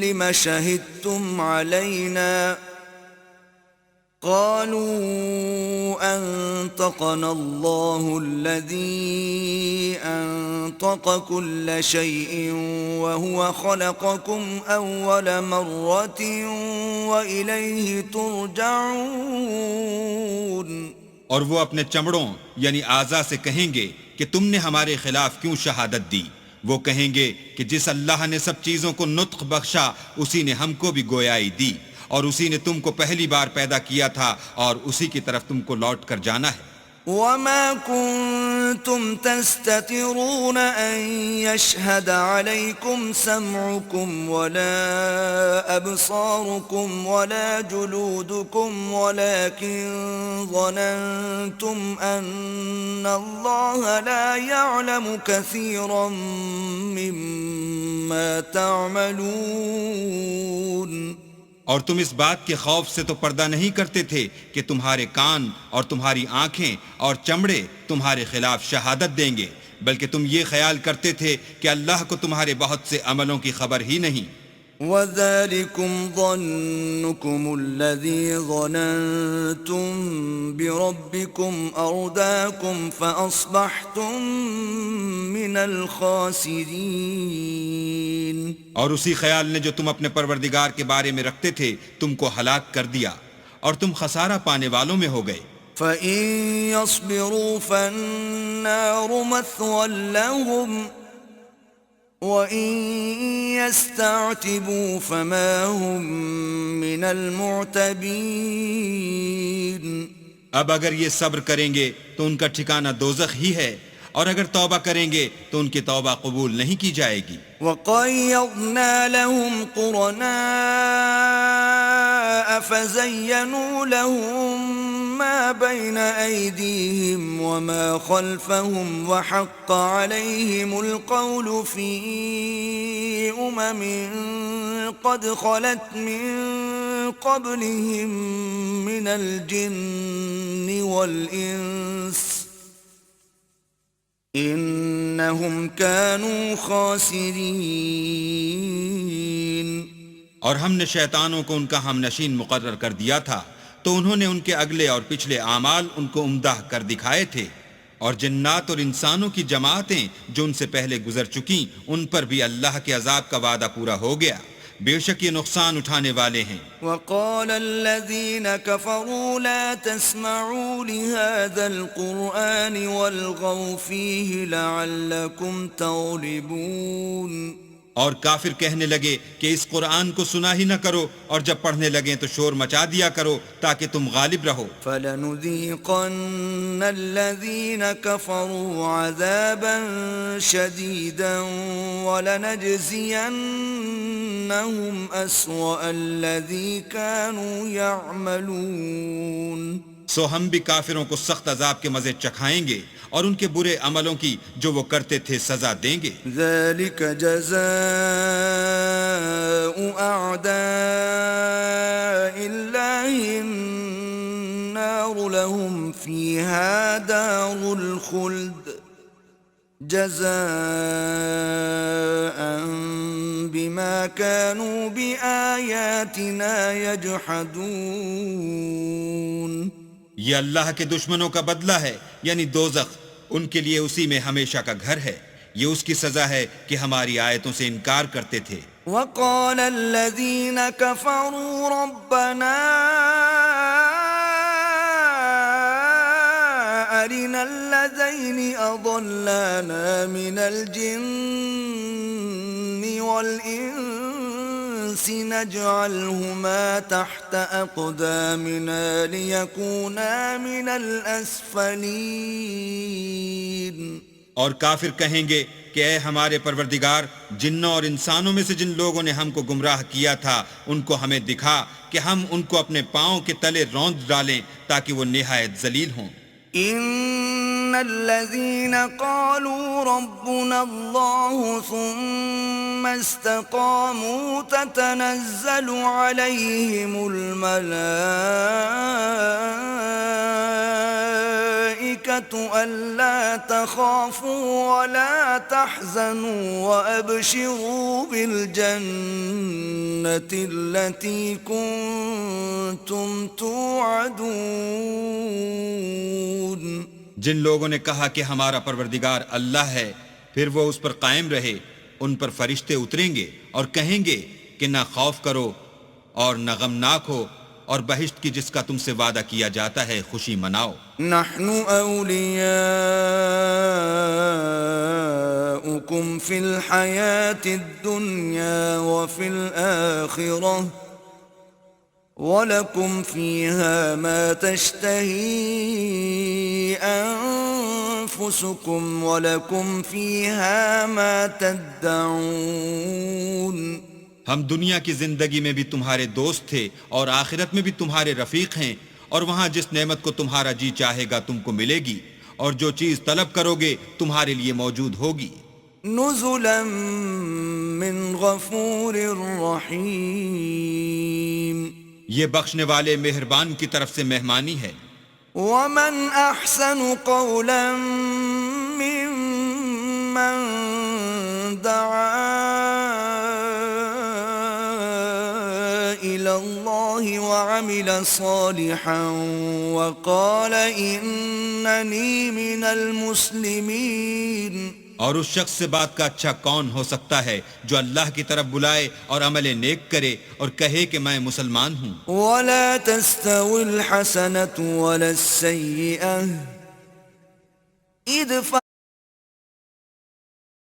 لم شهدتم علينا قالوا أنطقنا الله الذي أنطق كل شيء وهو خلقكم أول مرة وإليه ترجعون۔ اور وہ اپنے چمڑوں یعنی اعضاء سے کہیں گے کہ تم نے ہمارے خلاف کیوں شہادت دی؟ وہ کہیں گے کہ جس اللہ نے سب چیزوں کو نطق بخشا اسی نے ہم کو بھی گویائی دی، اور اسی نے تم کو پہلی بار پیدا کیا تھا، اور اسی کی طرف تم کو لوٹ کر جانا ہے۔ وما كنتم تستترون أن يشهد عليكم سمعكم ولا أبصاركم ولا جلودكم ولكن ظننتم أن الله لا يعلم كثيرا مما تعملون۔ اور تم اس بات کے خوف سے تو پردہ نہیں کرتے تھے کہ تمہارے کان اور تمہاری آنکھیں اور چمڑے تمہارے خلاف شہادت دیں گے، بلکہ تم یہ خیال کرتے تھے کہ اللہ کو تمہارے بہت سے عملوں کی خبر ہی نہیں۔ وَذَلِكُمْ ظَنُّكُمُ الَّذِي ظَنَنْتُمْ بِرَبِّكُمْ أَرْدَاكُمْ فَأَصْبَحْتُمْ مِنَ الْخَاسِرِينَ۔ اور اسی خیال نے جو تم اپنے پروردگار کے بارے میں رکھتے تھے تم کو ہلاک کر دیا، اور تم خسارہ پانے والوں میں ہو گئے۔ فَإِن يَصْبِرُوا فَالنَّارُ مَثْوًى لَهُمْ وَإِن يَسْتَعْتِبُوا فَمَا هُمْ مِنَ الْمُعْتَبِينَ۔ اب اگر یہ صبر کریں گے تو ان کا ٹھکانہ دوزخ ہی ہے، اور اگر توبہ کریں گے تو ان کی توبہ قبول نہیں کی جائے گی۔ وَقَيَّضْنَا لَهُمْ قُرَنَاءَ فَزَيَّنُوا لَهُم مَّا بَيْنَ أَيْدِيهِمْ وَمَا خَلْفَهُمْ وَحَقَّ عَلَيْهِمُ الْقَوْلُ فِي أُمَمٍ قَدْ خَلَتْ مِن قَبْلِهِم مِّنَ الْجِنِّ وَالْإِنسِ انہم کانوا خاسرین۔ اور ہم نے شیطانوں کو ان کا ہم نشین مقرر کر دیا تھا، تو انہوں نے ان کے اگلے اور پچھلے اعمال ان کو عمدہ کر دکھائے تھے، اور جنات اور انسانوں کی جماعتیں جو ان سے پہلے گزر چکیں ان پر بھی اللہ کے عذاب کا وعدہ پورا ہو گیا، بے شک یہ نقصان اٹھانے والے ہیں۔ وقال الذين كفروا لا تسمعوا لهذا القرآن والغوا فيه لعلكم تغلبون۔ اور کافر کہنے لگے کہ اس قرآن کو سنا ہی نہ کرو، اور جب پڑھنے لگیں تو شور مچا دیا کرو تاکہ تم غالب رہو۔ فَلَنُذِيقَنَّ الَّذِينَ كَفَرُوا عَذَابًا شَدِيدًا وَلَنَجْزِيَنَّهُمْ أَسْوَأَ الَّذِي كَانُوا يَعْمَلُونَ۔ سو ہم بھی کافروں کو سخت عذاب کے مزے چکھائیں گے، اور ان کے برے عملوں کی جو وہ کرتے تھے سزا دیں گے۔ ذَلِكَ جَزَاءُ أَعْدَاءِ اللَّهِ النَّارُ لَهُمْ فِيهَا دَارُ الْخُلْدِ جَزَاءً بِمَا كَانُوا بِآيَاتِنَا يَجْحَدُونَ۔ یہ اللہ کے دشمنوں کا بدلہ ہے، یعنی دوزخ، ان کے لیے اسی میں ہمیشہ کا گھر ہے، یہ اس کی سزا ہے کہ ہماری آیتوں سے انکار کرتے تھے۔ وَقَالَ الَّذِينَ كَفَرُوا رَبَّنَا أَرِنَا الَّذَيْنِ أَضَلَّانَا مِنَ الْجِنِّ وَالْإِنسِ نَجْعَلْهُمَا تَحْتَ أَقْدَامِنَا لِيَكُونَا مِنَ الْأَسْفَلِينَ۔ اور کافر کہیں گے کہ اے ہمارے پروردگار، جنوں اور انسانوں میں سے جن لوگوں نے ہم کو گمراہ کیا تھا ان کو ہمیں دکھا کہ ہم ان کو اپنے پاؤں کے تلے روند ڈالیں تاکہ وہ نہایت ذلیل ہوں۔ الذين قالوا ربنا الله ثم استقاموا تتنزل عليهم الملائكة ألا تخافوا ولا تحزنوا وأبشروا بالجنة التي كنتم توعدون. جن لوگوں نے کہا کہ ہمارا پروردگار اللہ ہے، پھر وہ اس پر قائم رہے، ان پر فرشتے اتریں گے اور کہیں گے کہ نہ خوف کرو اور نہ غمناک ہو، اور بہشت کی جس کا تم سے وعدہ کیا جاتا ہے خوشی مناؤ. نحن أولياؤكم في الحياة الدنيا وفي الآخرة وَلَكُمْ فِيهَا مَا تَشْتَهِي أَنفُسُكُمْ وَلَكُمْ فِيهَا مَا تَدَّعُونَ. ہم دنیا کی زندگی میں بھی تمہارے دوست تھے اور آخرت میں بھی تمہارے رفیق ہیں، اور وہاں جس نعمت کو تمہارا جی چاہے گا تم کو ملے گی، اور جو چیز طلب کرو گے تمہارے لیے موجود ہوگی. نُزُلًا مِّن غَفُورٍ رَّحِيمٍ. یہ بخشنے والے مہربان کی طرف سے مہمانی ہے. وَمَنْ أَحْسَنُ قَوْلًا مِّمَّن دَعَا إِلَى اللَّهِ وَعَمِلَ صَالِحًا وَقَالَ إِنَّنِي مِنَ الْمُسْلِمِينَ. اور اس شخص سے بات کا اچھا کون ہو سکتا ہے جو اللہ کی طرف بلائے اور عمل نیک کرے اور کہے کہ میں مسلمان ہوں. وَلَا تَسْتَوِي الْحَسَنَةُ وَلَا السَّيِّئَةُ ادْفَعْ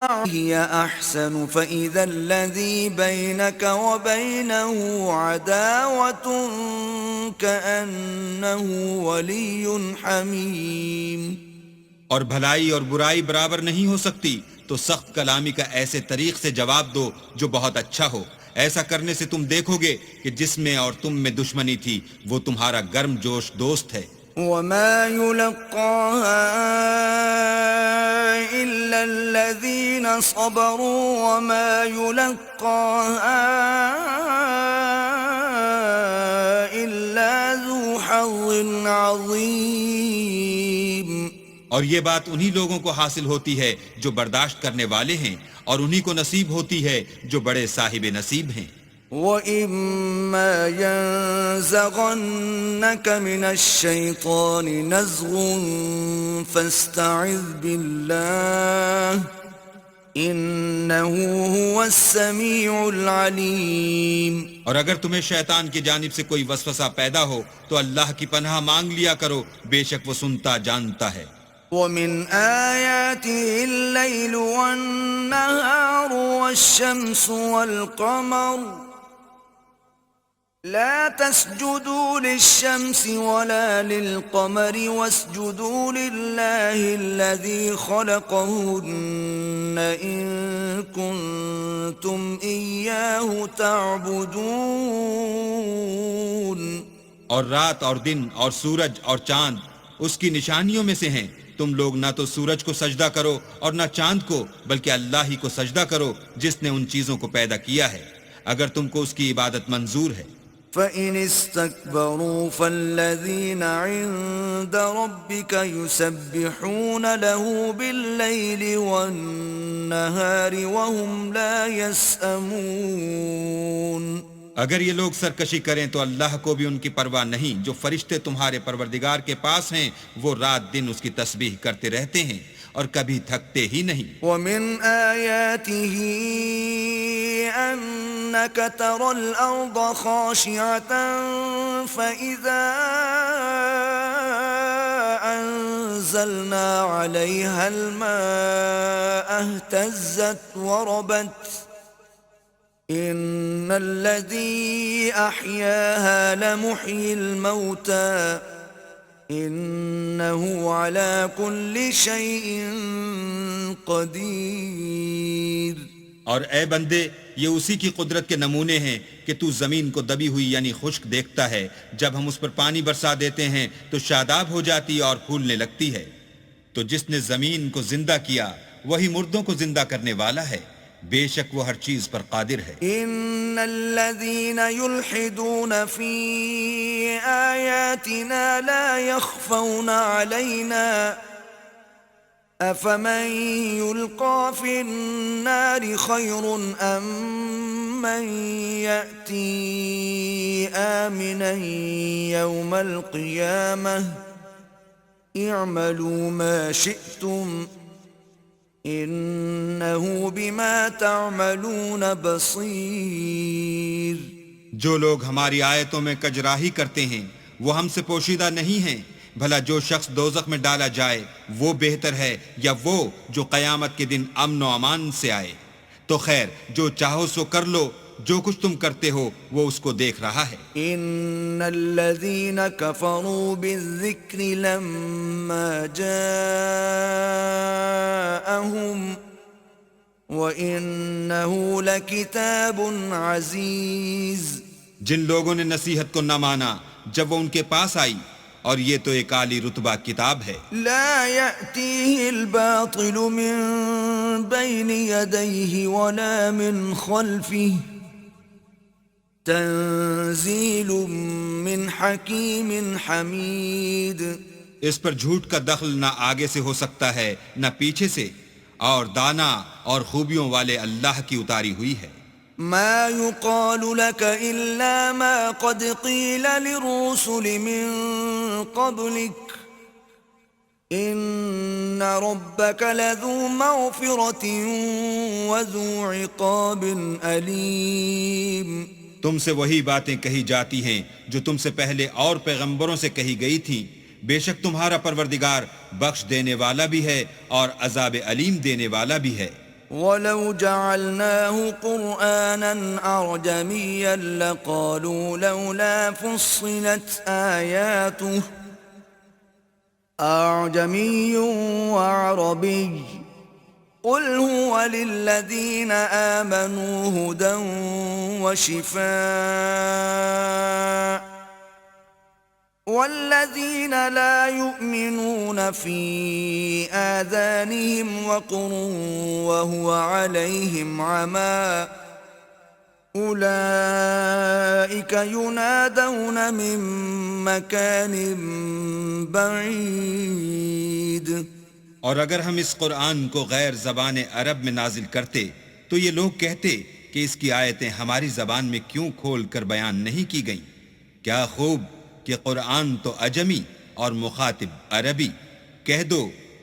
هِيَ أَحْسَنُ فَإِذَا الَّذِي بَيْنَكَ وَبَيْنَهُ عَدَاوَةٌ كَأَنَّهُ وَلِيٌّ حَمِيمٌ. اور بھلائی اور برائی برابر نہیں ہو سکتی، تو سخت کلامی کا ایسے طریق سے جواب دو جو بہت اچھا ہو. ایسا کرنے سے تم دیکھو گے کہ جس میں اور تم میں دشمنی تھی وہ تمہارا گرم جوش دوست ہے. وَمَا يُلَقَّاهَا إِلَّا الَّذِينَ صَبَرُوا وَمَا يُلَقَّاهَا إِلَّا ذُو حَظٍّ عَظِيمٍ. اور یہ بات انہی لوگوں کو حاصل ہوتی ہے جو برداشت کرنے والے ہیں، اور انہی کو نصیب ہوتی ہے جو بڑے صاحب نصیب ہیں. وَإِمَّا يَنزَغَنَّكَ مِنَ الشَّيْطَانِ نَزْغٌ فَاسْتَعِذْ بِاللَّهِ إِنَّهُ هُوَ السَّمِيعُ الْعَلِيمُ. اور اگر تمہیں شیطان کی جانب سے کوئی وسوسہ پیدا ہو تو اللہ کی پناہ مانگ لیا کرو، بے شک وہ سنتا جانتا ہے. وَمِنْ آيَاتِهِ اللَّيْلُ وَالنَّهَارُ وَالشَّمْسُ وَالْقَمَرُ لَا تَسْجُدُوا لِلشَّمْسِ وَلَا لِلْقَمَرِ وَاسْجُدُوا لِلَّهِ الَّذِي خَلَقَهُنَّ إِن كُنتُمْ إِيَّاهُ تَعْبُدُونَ. اور رات اور دن اور سورج اور چاند اس کی نشانیوں میں سے ہیں. تم لوگ نہ تو سورج کو سجدہ کرو اور نہ چاند کو، بلکہ اللہ ہی کو سجدہ کرو جس نے ان چیزوں کو پیدا کیا ہے، اگر تم کو اس کی عبادت منظور ہے. فَإِنِ اسْتَكْبَرُوا فَالَّذِينَ عِندَ رَبِّكَ يُسَبِّحُونَ لَهُ بِاللَّيْلِ وَالنَّهَارِ وَهُمْ لَا يَسْأَمُونَ. اگر یہ لوگ سرکشی کریں تو اللہ کو بھی ان کی پرواہ نہیں. جو فرشتے تمہارے پروردگار کے پاس ہیں وہ رات دن اس کی تسبیح کرتے رہتے ہیں اور کبھی تھکتے ہی نہیں. وَمِنْ آيَاتِهِ أَنَّكَ تَرَى الْأَرْضَ خَاشِعَةً فَإِذَا أَنزَلْنَا عَلَيْهَا الْمَاءَ اهْتَزَّتْ وَرَبَتْ إِنَّ الَّذِي أَحْيَاهَا لَمُحْيِي الْمَوْتَى إِنَّهُ عَلَى كُلِّ شَيْءٍ قَدِيرٌ. اور اے بندے، یہ اسی کی قدرت کے نمونے ہیں کہ تو زمین کو دبی ہوئی یعنی خشک دیکھتا ہے، جب ہم اس پر پانی برسا دیتے ہیں تو شاداب ہو جاتی اور پھولنے لگتی ہے. تو جس نے زمین کو زندہ کیا وہی مردوں کو زندہ کرنے والا ہے، بے شک وہ ہر چیز پر قادر ہے۔ إن الذين يلحدون في آياتنا لا يخفون علينا أفمن يلقى في النار خير أم من يأتي آمنا يوم القيامة اعملوا ما شئتم انہو بما تعملون بصیر۔ جو لوگ ہماری آیتوں میں کجراہی کرتے ہیں وہ ہم سے پوشیدہ نہیں ہیں، بھلا جو شخص دوزخ میں ڈالا جائے وہ بہتر ہے یا وہ جو قیامت کے دن امن و امان سے آئے؟ تو خیر جو چاہو سو کر لو، جو کچھ تم کرتے ہو وہ اس کو دیکھ رہا ہے۔ ان الذين كفروا بالذكر لما جاءهم وانه لكتاب عزيز۔ جن لوگوں نے نصیحت کو نہ مانا جب وہ ان کے پاس آئی، اور یہ تو ایک عالی رتبہ کتاب ہے، لا يأتيه الباطل من بين يديه ولا من خلفه تنزیل من حکیم حمید۔ اس پر جھوٹ کا دخل نہ آگے سے ہو سکتا ہے نہ پیچھے سے، اور دانا اور خوبیوں والے اللہ کی اتاری ہوئی ہے۔ ما يقال لك إلا ما قد قيل للرسل من قبلك إن ربك لذو مغفرة وذو عقاب أليم۔ تم سے وہی باتیں کہی جاتی ہیں جو تم سے پہلے اور پیغمبروں سے کہی گئی تھیں، بے شک تمہارا پروردگار بخش دینے والا بھی ہے اور عذاب علیم دینے والا بھی ہے۔ وَلَوْ جَعَلْنَاهُ قُرْآنًا أَعْجَمِيًّا لَقَالُوا لَوْلَا فُصِّلَتْ آيَاتُهُ أَعْجَمِيٌّ وَعَرَبِيٌّ قُلْ هُوَ لِلَّذِينَ آمَنُوا هُدًى وَشِفَاءٌ وَالَّذِينَ لَا يُؤْمِنُونَ فِي آذَانِهِمْ وَقْرٌ وَهُوَ عَلَيْهِمْ عَمًى أُولَئِكَ يُنَادَوْنَ مِن مَّكَانٍ بَعِيدٍ۔ اور اگر ہم اس قرآن کو غیر زبان عرب میں نازل کرتے تو یہ لوگ کہتے کہ اس کی آیتیں ہماری زبان میں کیوں کھول کر بیان نہیں کی گئیں؟ کیا خوب کہ قرآن تو عجمی اور مخاطب عربی۔ کہہ دو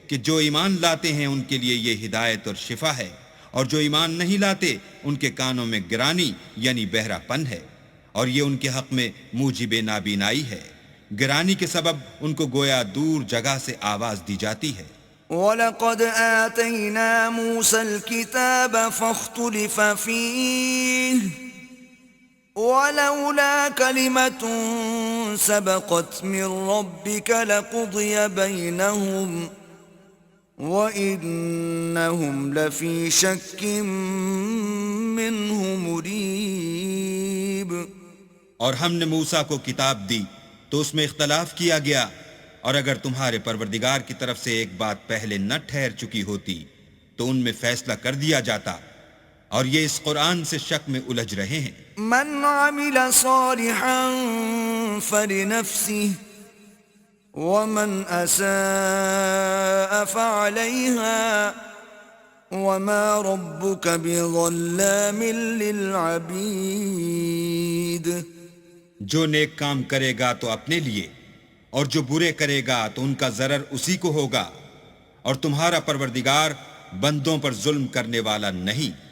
کہ جو ایمان لاتے ہیں ان کے لیے یہ ہدایت اور شفا ہے، اور جو ایمان نہیں لاتے ان کے کانوں میں گرانی یعنی بہرا پن ہے، اور یہ ان کے حق میں موجب نابینائی ہے۔ گرانی کے سبب ان کو گویا دور جگہ سے آواز دی جاتی ہے۔ وَلَقَدْ آتَيْنَا مُوسَى الْكِتَابَ فَاخْتُلِفَ فِيهِ وَلَوْلَا كَلِمَةٌ سَبَقَتْ مِنْ رَبِّكَ لَقُضِيَ بَيْنَهُمْ وَإِنَّهُمْ لَفِي شَكٍّ مِّنْهُ مُرِيبٍ۔ اور ہم نے موسیٰ کو کتاب دی تو اس میں اختلاف کیا گیا، اور اگر تمہارے پروردگار کی طرف سے ایک بات پہلے نہ ٹھہر چکی ہوتی تو ان میں فیصلہ کر دیا جاتا، اور یہ اس قرآن سے شک میں الجھ رہے ہیں۔ من عمل صالحا فلنفسه ومن اساء فعليها وما ربك بظلام للعبید۔ جو نیک کام کرے گا تو اپنے لیے، اور جو برے کرے گا تو ان کا ضرر اسی کو ہوگا، اور تمہارا پروردگار بندوں پر ظلم کرنے والا نہیں۔